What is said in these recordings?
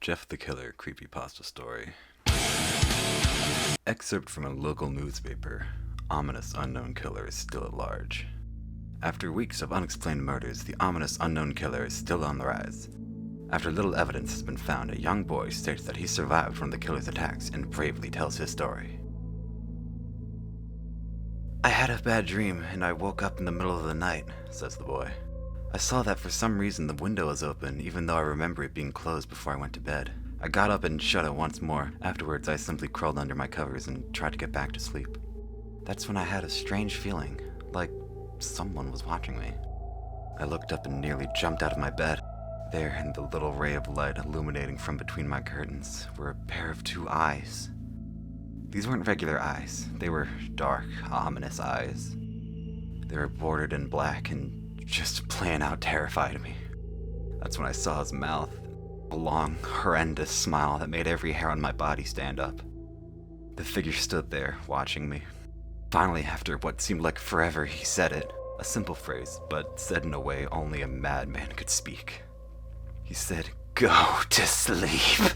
Jeff the Killer CreepyPasta story. Excerpt from a local newspaper. Ominous unknown killer is still at large. After weeks of unexplained murders, the ominous unknown killer is still on the rise. After little evidence has been found, a young boy states that he survived one of the killer's attacks and bravely tells his story. "I had a bad dream and I woke up in the middle of the night," says the boy. "I saw that for some reason the window was open, even though I remember it being closed before I went to bed. I got up and shut it once more. Afterwards, I simply crawled under my covers and tried to get back to sleep. That's when I had a strange feeling, like someone was watching me. I looked up and nearly jumped out of my bed. There, in the little ray of light illuminating from between my curtains, were a pair of two eyes. These weren't regular eyes. They were dark, ominous eyes. They were bordered in black and just plain out terrified me. That's when I saw his mouth, a long, horrendous smile that made every hair on my body stand up. The figure stood there, watching me. Finally, after what seemed like forever, he said it. A simple phrase, but said in a way only a madman could speak. He said, 'Go to sleep.'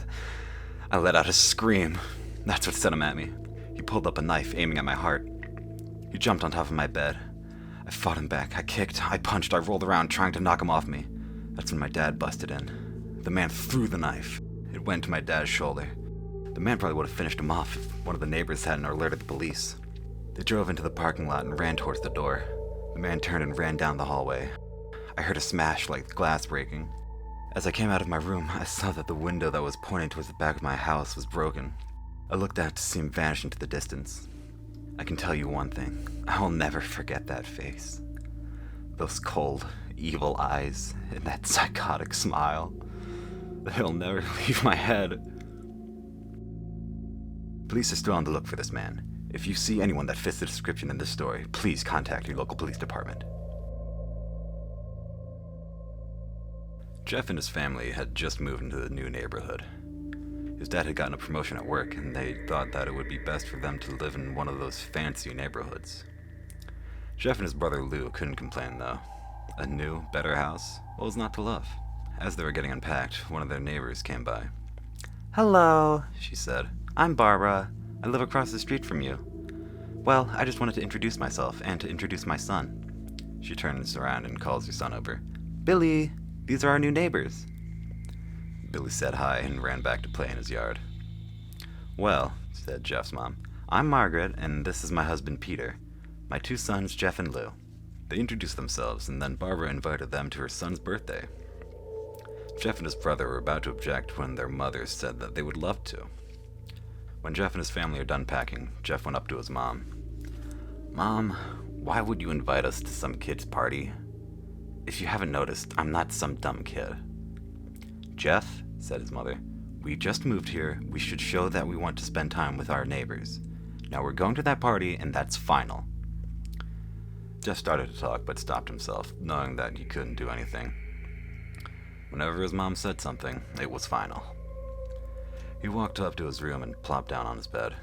I let out a scream. That's what sent him at me. He pulled up a knife, aiming at my heart. He jumped on top of my bed. I fought him back. I kicked, I punched, I rolled around, trying to knock him off me. That's when my dad busted in. The man threw the knife. It went to my dad's shoulder. The man probably would have finished him off if one of the neighbors hadn't alerted the police. They drove into the parking lot and ran towards the door. The man turned and ran down the hallway. I heard a smash like glass breaking. As I came out of my room, I saw that the window that was pointing towards the back of my house was broken. I looked out to see him vanish into the distance. I can tell you one thing. I will never forget that face. Those cold, evil eyes, and that psychotic smile. They'll never leave my head. Police are still on the look for this man. If you see anyone that fits the description in this story, please contact your local police department. Jeff and his family had just moved into the new neighborhood. His dad had gotten a promotion at work, and they thought that it would be best for them to live in one of those fancy neighborhoods. Jeff and his brother Lou couldn't complain, though. A new, better house? What was not to love? As they were getting unpacked, one of their neighbors came by. "Hello," she said. "I'm Barbara. I live across the street from you. Well, I just wanted to introduce myself and to introduce my son." She turns around and calls her son over. "Billy, these are our new neighbors." Billy said hi and ran back to play in his yard. "Well," said Jeff's mom, "I'm Margaret, and this is my husband Peter. My two sons, Jeff and Lou." They introduced themselves, and then Barbara invited them to her son's birthday. Jeff and his brother were about to object when their mother said that they would love to. When Jeff and his family are done packing, Jeff went up to his mom. "Mom, why would you invite us to some kid's party? If you haven't noticed, I'm not some dumb kid." "Jeff," said his mother, "we just moved here. We should show that we want to spend time with our neighbors. Now we're going to that party, and that's final." Jeff started to talk, but stopped himself, knowing that he couldn't do anything. Whenever his mom said something, it was final. He walked up to his room and plopped down on his bed.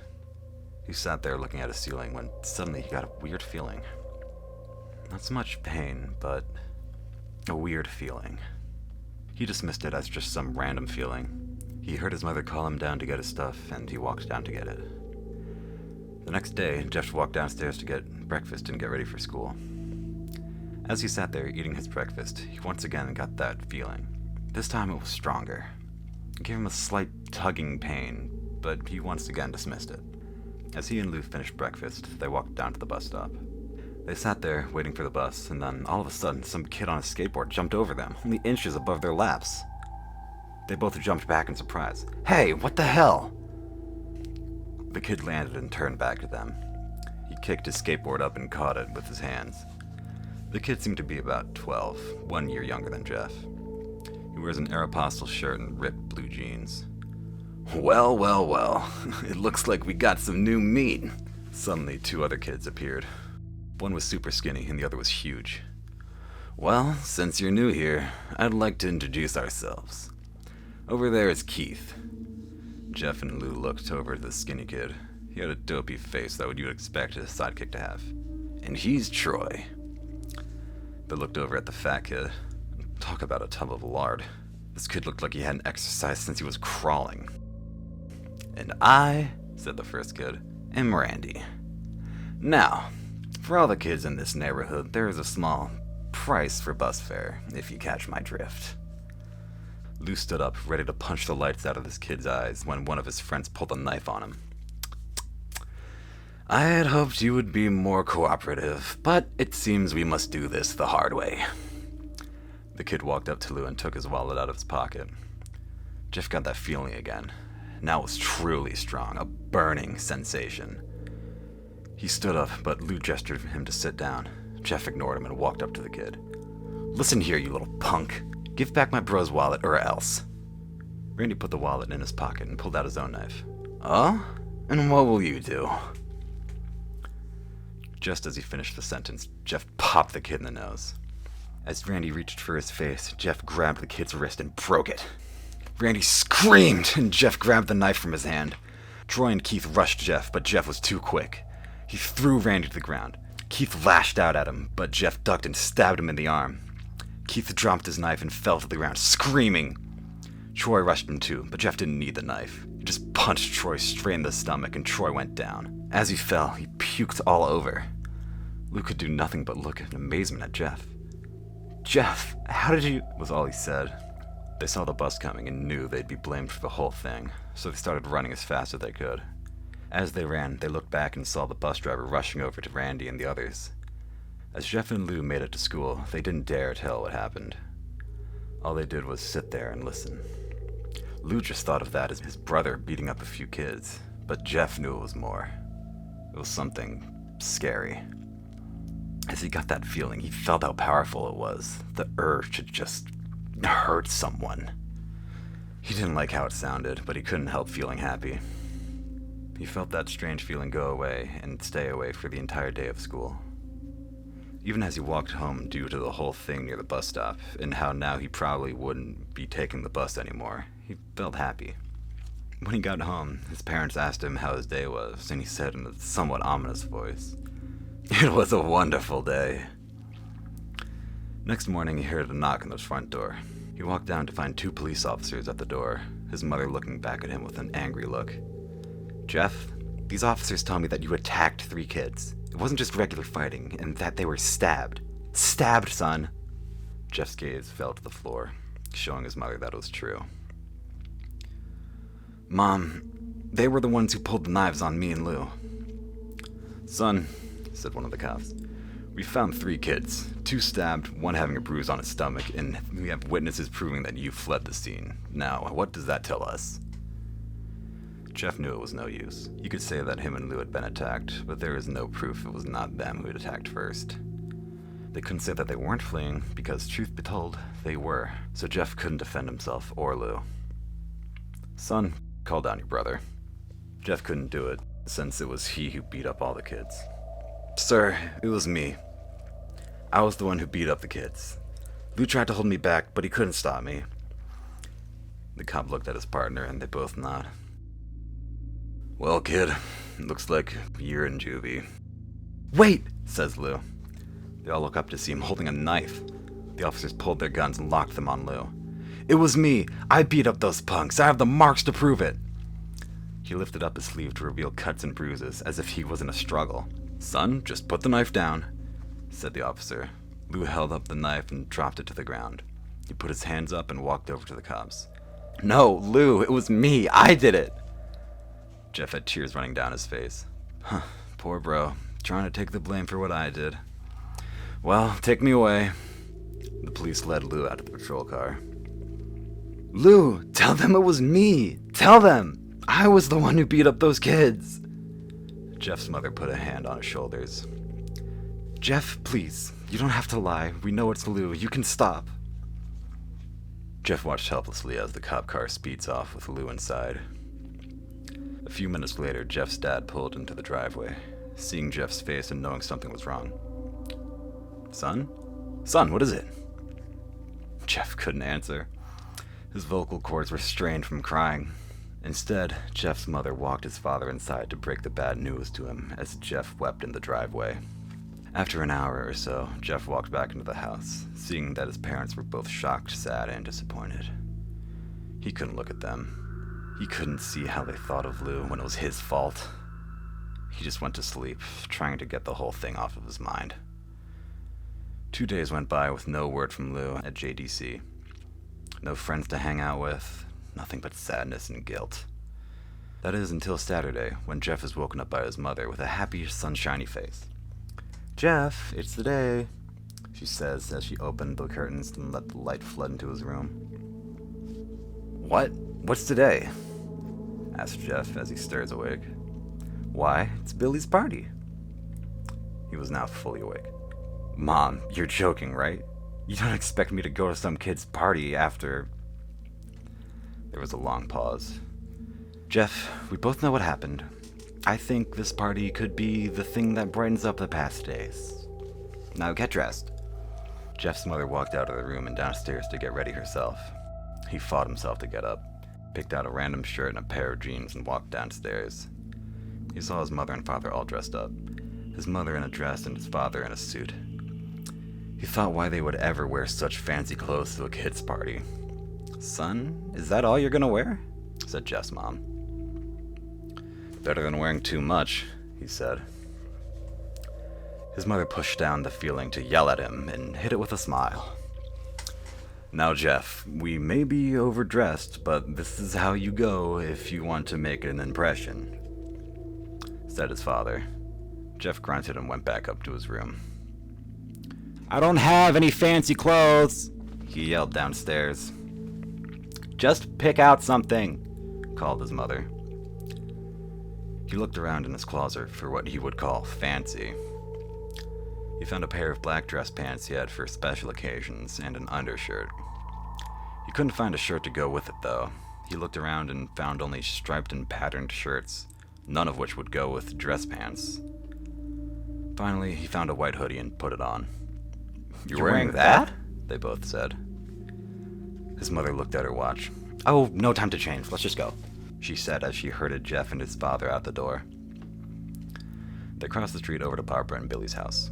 He sat there looking at his ceiling when suddenly he got a weird feeling. Not so much pain, but a weird feeling. He dismissed it as just some random feeling. He heard his mother call him down to get his stuff, and he walked down to get it. The next day, Jeff walked downstairs to get breakfast and get ready for school. As he sat there eating his breakfast, he once again got that feeling. This time it was stronger. It gave him a slight tugging pain, but he once again dismissed it. As he and Lou finished breakfast, they walked down to the bus stop. They sat there waiting for the bus, and then all of a sudden, some kid on a skateboard jumped over them, only inches above their laps. They both jumped back in surprise. "Hey, what the hell?" The kid landed and turned back to them. He kicked his skateboard up and caught it with his hands. The kid seemed to be about 12, 1 year younger than Jeff. He wears an Aeropostale shirt and ripped blue jeans. "Well, well, well, it looks like we got some new meat." Suddenly, two other kids appeared. One was super skinny and the other was huge. "Well, since you're new here, I'd like to introduce ourselves. Over there is Keith." Jeff and Lou looked over at the skinny kid. He had a dopey face that you'd expect a sidekick to have. "And he's Troy." They looked over at the fat kid. Talk about a tub of lard. This kid looked like he hadn't exercised since he was crawling. "And I," said the first kid, "am Randy. Now, for all the kids in this neighborhood, there is a small price for bus fare, if you catch my drift." Lou stood up, ready to punch the lights out of this kid's eyes when one of his friends pulled a knife on him. "I had hoped you would be more cooperative, but it seems we must do this the hard way." The kid walked up to Lou and took his wallet out of his pocket. Jeff got that feeling again. Now it was truly strong, a burning sensation. He stood up, but Lou gestured for him to sit down. Jeff ignored him and walked up to the kid. "Listen here, you little punk. Give back my bro's wallet or else." Randy put the wallet in his pocket and pulled out his own knife. "Oh? And what will you do?" Just as he finished the sentence, Jeff popped the kid in the nose. As Randy reached for his face, Jeff grabbed the kid's wrist and broke it. Randy screamed, and Jeff grabbed the knife from his hand. Troy and Keith rushed Jeff, but Jeff was too quick. He threw Randy to the ground. Keith lashed out at him, but Jeff ducked and stabbed him in the arm. Keith dropped his knife and fell to the ground, screaming. Troy rushed him too, but Jeff didn't need the knife. He just punched Troy straight in the stomach, and Troy went down. As he fell, he puked all over. Lou could do nothing but look in amazement at Jeff. "Jeff, how did you—" was all he said. They saw the bus coming and knew they'd be blamed for the whole thing, so they started running as fast as they could. As they ran, they looked back and saw the bus driver rushing over to Randy and the others. As Jeff and Lou made it to school, they didn't dare tell what happened. All they did was sit there and listen. Lou just thought of that as his brother beating up a few kids, but Jeff knew it was more. It was something scary. As he got that feeling, he felt how powerful it was, the urge to just hurt someone. He didn't like how it sounded, but he couldn't help feeling happy. He felt that strange feeling go away and stay away for the entire day of school. Even as he walked home due to the whole thing near the bus stop, and how now he probably wouldn't be taking the bus anymore, he felt happy. When he got home, his parents asked him how his day was, and he said in a somewhat ominous voice, "It was a wonderful day." Next morning, he heard a knock on the front door. He walked down to find 2 police officers at the door, his mother looking back at him with an angry look. "Jeff, these officers tell me that you attacked 3 kids. It wasn't just regular fighting, and that they were stabbed. Stabbed, son!" Jeff's gaze fell to the floor, showing his mother that it was true. "Mom, they were the ones who pulled the knives on me and Lou." "Son," said one of the cops, "we found 3 kids, 2 stabbed, 1 having a bruise on his stomach, and we have witnesses proving that you fled the scene. Now, what does that tell us?" Jeff knew it was no use. He could say that him and Lou had been attacked, but there is no proof it was not them who had attacked first. They couldn't say that they weren't fleeing, because truth be told, they were, so Jeff couldn't defend himself or Lou. "Son, call down your brother." Jeff couldn't do it, since it was he who beat up all the kids. "Sir, it was me. I was the one who beat up the kids. Lou tried to hold me back, but he couldn't stop me." The cop looked at his partner, and they both nodded. "Well, kid, looks like you're in juvie." "Wait!" says Lou. They all look up to see him holding a knife. The officers pulled their guns and locked them on Lou. "It was me! I beat up those punks! I have the marks to prove it!" He lifted up his sleeve to reveal cuts and bruises, as if he was in a struggle. "Son, just put the knife down," said the officer. Lou held up the knife and dropped it to the ground. He put his hands up and walked over to the cops. "No, Lou, it was me! I did it!" Jeff had tears running down his face. Poor bro, trying to take the blame for what I did. "Well, take me away." The police led Lou out of the patrol car. "Lou, tell them it was me! Tell them! I was the one who beat up those kids!" Jeff's mother put a hand on his shoulders. "Jeff, please, you don't have to lie. We know it's Lou. You can stop." Jeff watched helplessly as the cop car speeds off with Lou inside. A few minutes later, Jeff's dad pulled into the driveway, seeing Jeff's face and knowing something was wrong. "Son? Son, what is it?" Jeff couldn't answer. His vocal cords were strained from crying. Instead, Jeff's mother walked his father inside to break the bad news to him as Jeff wept in the driveway. After an hour or so, Jeff walked back into the house, seeing that his parents were both shocked, sad, and disappointed. He couldn't look at them. He couldn't see how they thought of Lou when it was his fault. He just went to sleep, trying to get the whole thing off of his mind. 2 days went by with no word from Lou at JDC. No friends to hang out with, nothing but sadness and guilt. That is until Saturday, when Jeff is woken up by his mother with a happy, sunshiny face. "Jeff, it's the day," she says as she opened the curtains and let the light flood into his room. "What? What's today?" asks Jeff as he stirs awake. "Why, it's Billy's party." He was now fully awake. "Mom, you're joking, right? You don't expect me to go to some kid's party after..." There was a long pause. "Jeff, we both know what happened. I think this party could be the thing that brightens up the past days. Now get dressed." Jeff's mother walked out of the room and downstairs to get ready herself. He fought himself to get up, picked out a random shirt and a pair of jeans and walked downstairs. He saw his mother and father all dressed up, his mother in a dress and his father in a suit. He thought why they would ever wear such fancy clothes to a kid's party. "Son, is that all you're gonna wear?" said Jeff's mom. "Better than wearing too much," he said. His mother pushed down the feeling to yell at him and hit it with a smile. "Now, Jeff, we may be overdressed, but this is how you go if you want to make an impression," said his father. Jeff grunted and went back up to his room. "I don't have any fancy clothes," he yelled downstairs. "Just pick out something," called his mother. He looked around in his closet for what he would call fancy. He found a pair of black dress pants he had for special occasions and an undershirt. He couldn't find a shirt to go with it, though. He looked around and found only striped and patterned shirts, none of which would go with dress pants. Finally, he found a white hoodie and put it on. "You're wearing that?" they both said. His mother looked at her watch. "Oh, no time to change. Let's just go," she said as she herded Jeff and his father out the door. They crossed the street over to Barbara and Billy's house.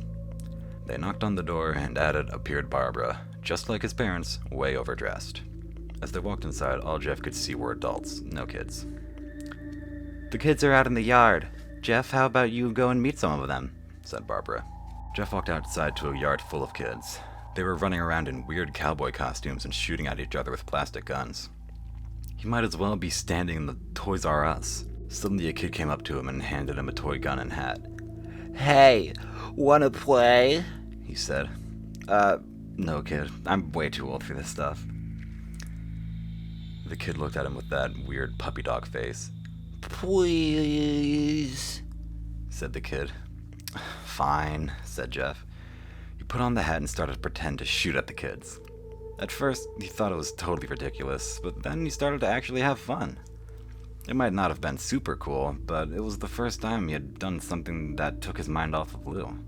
They knocked on the door, and at it appeared Barbara, just like his parents, way overdressed. As they walked inside, all Jeff could see were adults, no kids. "The kids are out in the yard. Jeff, how about you go and meet some of them?" said Barbara. Jeff walked outside to a yard full of kids. They were running around in weird cowboy costumes and shooting at each other with plastic guns. He might as well be standing in the Toys R Us. Suddenly a kid came up to him and handed him a toy gun and hat. "Hey, wanna play?" he said. No, kid. I'm way too old for this stuff." The kid looked at him with that weird puppy dog face. "Please," said the kid. "Fine," said Jeff. He put on the hat and started to pretend to shoot at the kids. At first, he thought it was totally ridiculous, but then he started to actually have fun. It might not have been super cool, but it was the first time he had done something that took his mind off of Lou.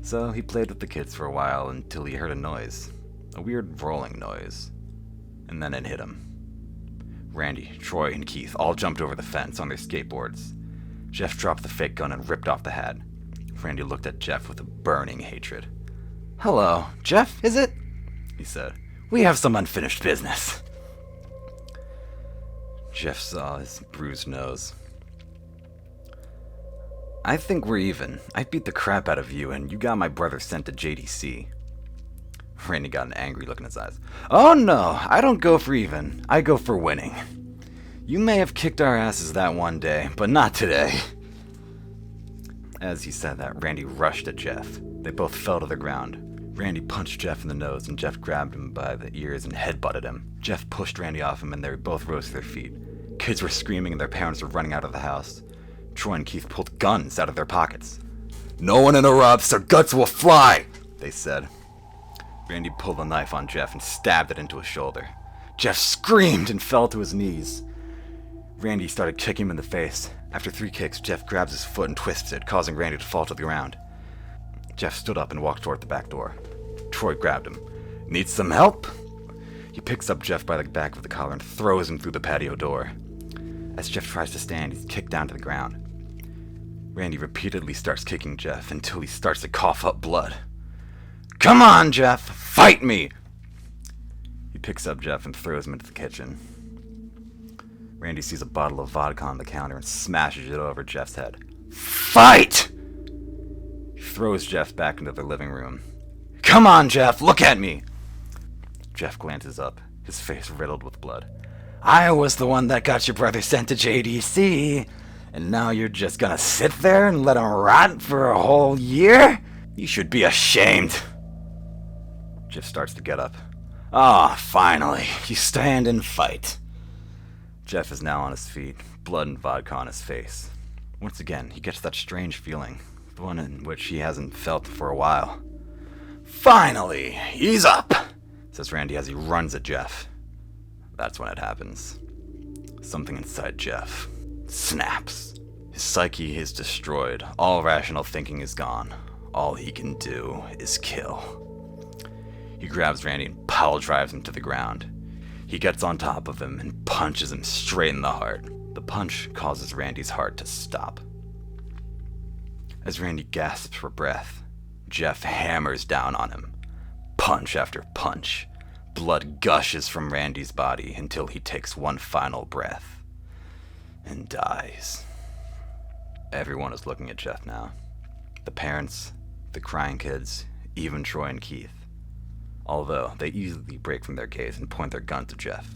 So he played with the kids for a while until he heard a noise, a weird rolling noise, and then it hit him. Randy, Troy, and Keith all jumped over the fence on their skateboards. Jeff dropped the fake gun and ripped off the hat. Randy looked at Jeff with a burning hatred. "Hello, Jeff, is it?" he said. "We have some unfinished business." Jeff saw his bruised nose. "I think we're even. I beat the crap out of you, and you got my brother sent to JDC. Randy got an angry look in his eyes. "Oh no, I don't go for even. I go for winning. You may have kicked our asses that one day, but not today." As he said that, Randy rushed at Jeff. They both fell to the ground. Randy punched Jeff in the nose, and Jeff grabbed him by the ears and headbutted him. Jeff pushed Randy off him, and they both rose to their feet. Kids were screaming, and their parents were running out of the house. Troy and Keith pulled guns out of their pockets. "No one interrupts, or guts will fly," they said. Randy pulled a knife on Jeff and stabbed it into his shoulder. Jeff screamed and fell to his knees. Randy started kicking him in the face. After 3 kicks, Jeff grabs his foot and twists it, causing Randy to fall to the ground. Jeff stood up and walked toward the back door. Troy grabbed him. "Need some help?" He picks up Jeff by the back of the collar and throws him through the patio door. As Jeff tries to stand, he's kicked down to the ground. Randy repeatedly starts kicking Jeff until he starts to cough up blood. "Come on, Jeff! Fight me!" He picks up Jeff and throws him into the kitchen. Randy sees a bottle of vodka on the counter and smashes it over Jeff's head. Fight! He throws Jeff back into the living room. Come on, Jeff, look at me! Jeff glances up, his face riddled with blood. I was the one that got your brother sent to JDC, and now you're just gonna sit there and let him rot for a whole year? You should be ashamed. Jeff starts to get up. Ah, finally, you stand and fight. Jeff is now on his feet, blood and vodka on his face. Once again, he gets that strange feeling, the one in which he hasn't felt for a while. Finally, he's up, says Randy as he runs at Jeff. That's when it happens. Something inside Jeff snaps. His psyche is destroyed. All rational thinking is gone. All he can do is kill. He grabs Randy and pile drives him to the ground. He gets on top of him and punches him straight in the heart. The punch causes Randy's heart to stop. As Randy gasps for breath, Jeff hammers down on him. Punch after punch. Blood gushes from Randy's body until he takes one final breath and dies. Everyone is looking at Jeff now. The parents, the crying kids, even Troy and Keith. Although they easily break from their gaze and point their guns at Jeff.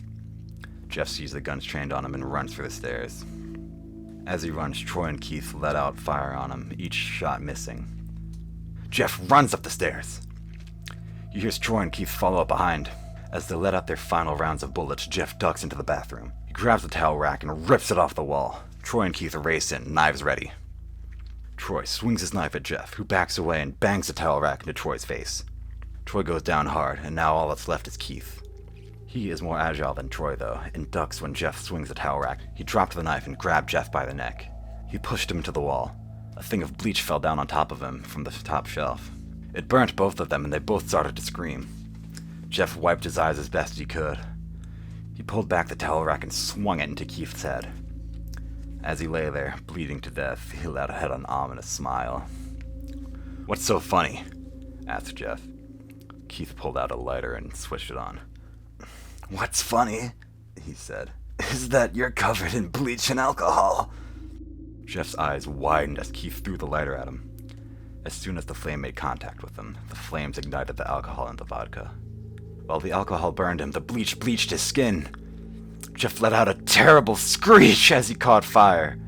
Jeff sees the guns trained on him and runs for the stairs. As he runs, Troy and Keith let out fire on him, each shot missing. Jeff runs up the stairs. He hears Troy and Keith follow up behind. As they let out their final rounds of bullets, Jeff ducks into the bathroom. He grabs the towel rack and rips it off the wall. Troy and Keith race in, knives ready. Troy swings his knife at Jeff, who backs away and bangs the towel rack into Troy's face. Troy goes down hard, and now all that's left is Keith. He is more agile than Troy, though, and ducks when Jeff swings the towel rack. He dropped the knife and grabbed Jeff by the neck. He pushed him to the wall. A thing of bleach fell down on top of him from the top shelf. It burnt both of them, and they both started to scream. Jeff wiped his eyes as best he could. He pulled back the towel rack and swung it into Keith's head. As he lay there, bleeding to death, he let out an ominous smile. What's so funny? Asked Jeff. Keith pulled out a lighter and switched it on. What's funny, he said, is that you're covered in bleach and alcohol. Jeff's eyes widened as Keith threw the lighter at him. As soon as the flame made contact with him, the flames ignited the alcohol in the vodka. While the alcohol burned him, the bleach bleached his skin. Jeff let out a terrible screech as he caught fire.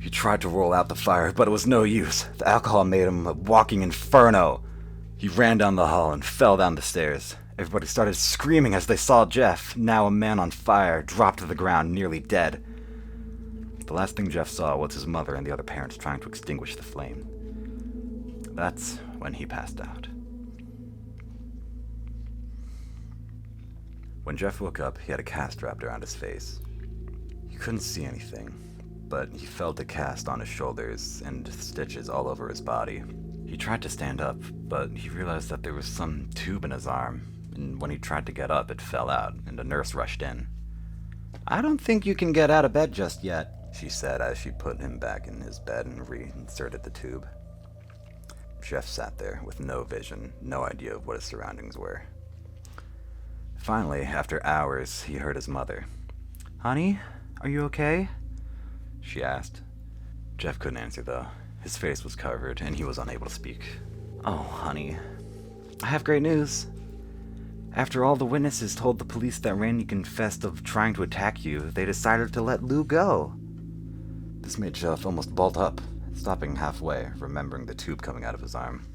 He tried to roll out the fire, but it was no use. The alcohol made him a walking inferno. He ran down the hall and fell down the stairs. Everybody started screaming as they saw Jeff, now a man on fire, drop to the ground, nearly dead. The last thing Jeff saw was his mother and the other parents trying to extinguish the flame. That's when he passed out. When Jeff woke up, he had a cast wrapped around his face. He couldn't see anything, but he felt a cast on his shoulders and stitches all over his body. He tried to stand up, but he realized that there was some tube in his arm, and when he tried to get up, it fell out, and a nurse rushed in. I don't think you can get out of bed just yet, she said as she put him back in his bed and reinserted the tube. Jeff sat there with no vision, no idea of what his surroundings were. Finally, after hours, he heard his mother. Honey, are you okay? She asked. Jeff couldn't answer, though. His face was covered, and he was unable to speak. Oh, honey. I have great news. After all the witnesses told the police that Randy confessed of trying to attack you, they decided to let Lou go. This made Jeff almost bolt up, stopping halfway, remembering the tube coming out of his arm.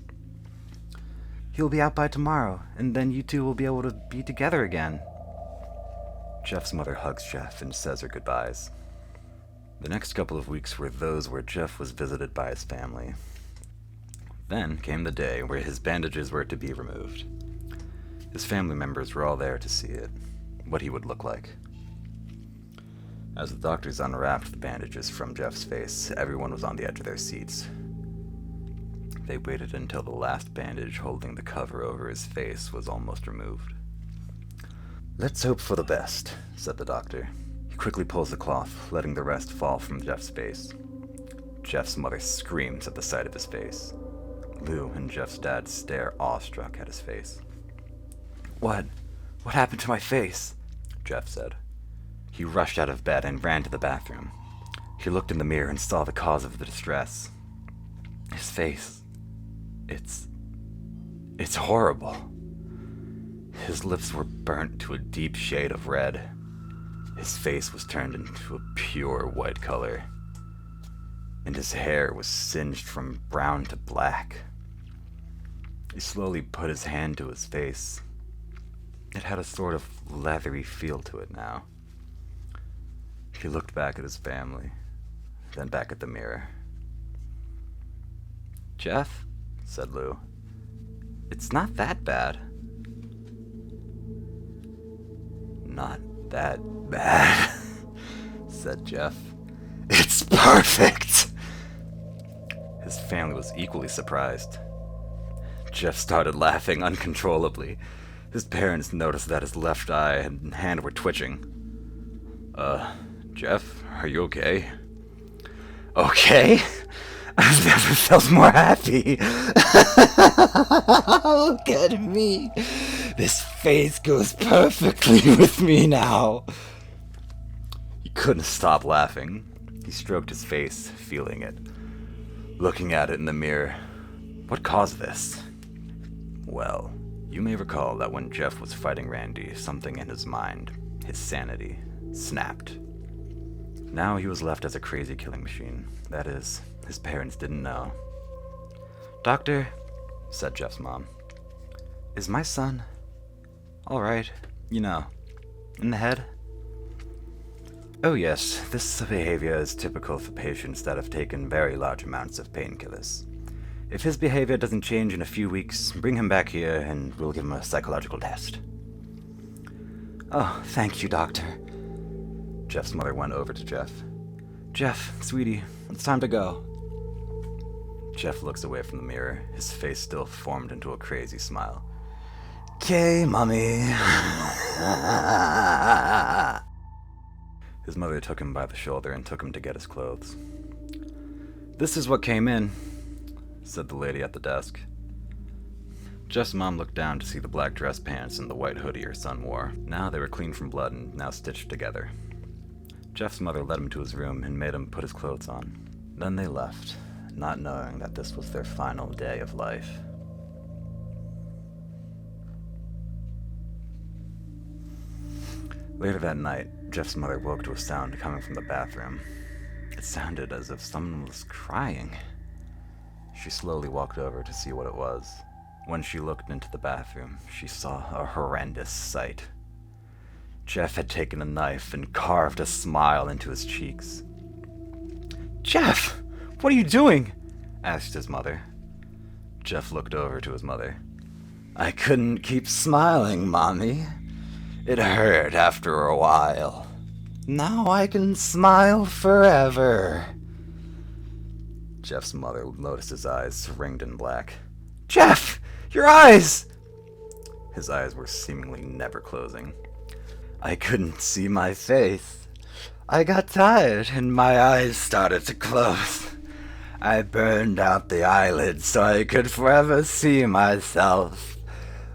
He'll be out by tomorrow, and then you two will be able to be together again. Jeff's mother hugs Jeff and says her goodbyes. The next couple of weeks were those where Jeff was visited by his family. Then came the day where his bandages were to be removed. His family members were all there to see it, what he would look like. As the doctors unwrapped the bandages from Jeff's face, everyone was on the edge of their seats. They waited until the last bandage holding the cover over his face was almost removed. Let's hope for the best, said the doctor. He quickly pulls the cloth, letting the rest fall from Jeff's face. Jeff's mother screams at the sight of his face. Lou and Jeff's dad stare awestruck at his face. What happened to my face? Jeff said. He rushed out of bed and ran to the bathroom. He looked in the mirror and saw the cause of the distress. His face. It's horrible. His lips were burnt to a deep shade of red. His face was turned into a pure white color, and his hair was singed from brown to black. He slowly put his hand to his face. It had a sort of leathery feel to it now. He looked back at his family, then back at the mirror. "Jeff," said Lou, "it's not that bad." "Not that bad," said Jeff. "It's perfect." His family was equally surprised. Jeff started laughing uncontrollably. His parents noticed that his left eye and hand were twitching. Jeff, are you okay?" "Okay? I've never felt more happy." "Look at me. This face goes perfectly with me now." He couldn't stop laughing. He stroked his face, feeling it, looking at it in the mirror. What caused this? Well, you may recall that when Jeff was fighting Randy, something in his mind, his sanity, snapped. Now he was left as a crazy killing machine. That is, his parents didn't know. "Doctor," said Jeff's mom, "is my son all right? You know, in the head?" "Oh yes, this behavior is typical for patients that have taken very large amounts of painkillers. If his behavior doesn't change in a few weeks, bring him back here and we'll give him a psychological test." "Oh, thank you, doctor." Jeff's mother went over to Jeff. "Jeff, sweetie, it's time to go." Jeff looks away from the mirror, his face still formed into a crazy smile. "'Kay, Mommy." His mother took him by the shoulder and took him to get his clothes. "This is what came in," said the lady at the desk. Jeff's mom looked down to see the black dress pants and the white hoodie her son wore. Now they were clean from blood and now stitched together. Jeff's mother led him to his room and made him put his clothes on. Then they left, not knowing that this was their final day of life. Later that night, Jeff's mother woke to a sound coming from the bathroom. It sounded as if someone was crying. She slowly walked over to see what it was. When she looked into the bathroom, she saw a horrendous sight. Jeff had taken a knife and carved a smile into his cheeks. "Jeff, what are you doing?" asked his mother. Jeff looked over to his mother. "I couldn't keep smiling, Mommy. It hurt after a while. Now I can smile forever." Jeff's mother noticed his eyes ringed in black. "Jeff, your eyes!" His eyes were seemingly never closing. "I couldn't see my face. I got tired and my eyes started to close. I burned out the eyelids so I could forever see myself.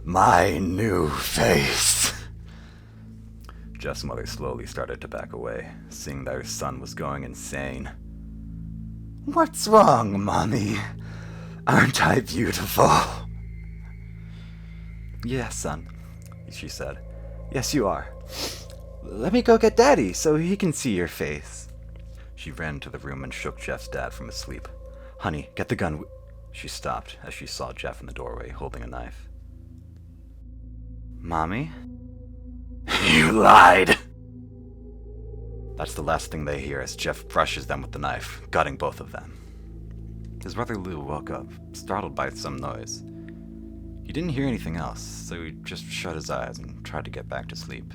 My new face." Jeff's mother slowly started to back away, seeing that her son was going insane. "What's wrong, Mommy? Aren't I beautiful?" "Yes, son," she said. "Yes, you are. Let me go get Daddy so he can see your face." She ran to the room and shook Jeff's dad from his sleep. "Honey, get the gun." She stopped as she saw Jeff in the doorway holding a knife. "Mommy?" "You lied!" That's the last thing they hear as Jeff brushes them with the knife, gutting both of them. His brother Lou woke up, startled by some noise. He didn't hear anything else, so he just shut his eyes and tried to get back to sleep.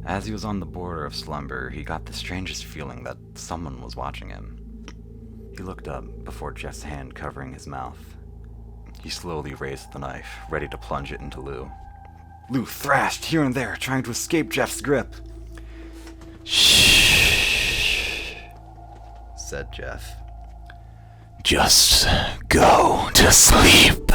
As he was on the border of slumber, he got the strangest feeling that someone was watching him. He looked up before Jeff's hand covering his mouth. He slowly raised the knife, ready to plunge it into Lou. Lou thrashed here and there, trying to escape Jeff's grip. "Shh," said Jeff. "Just go to sleep."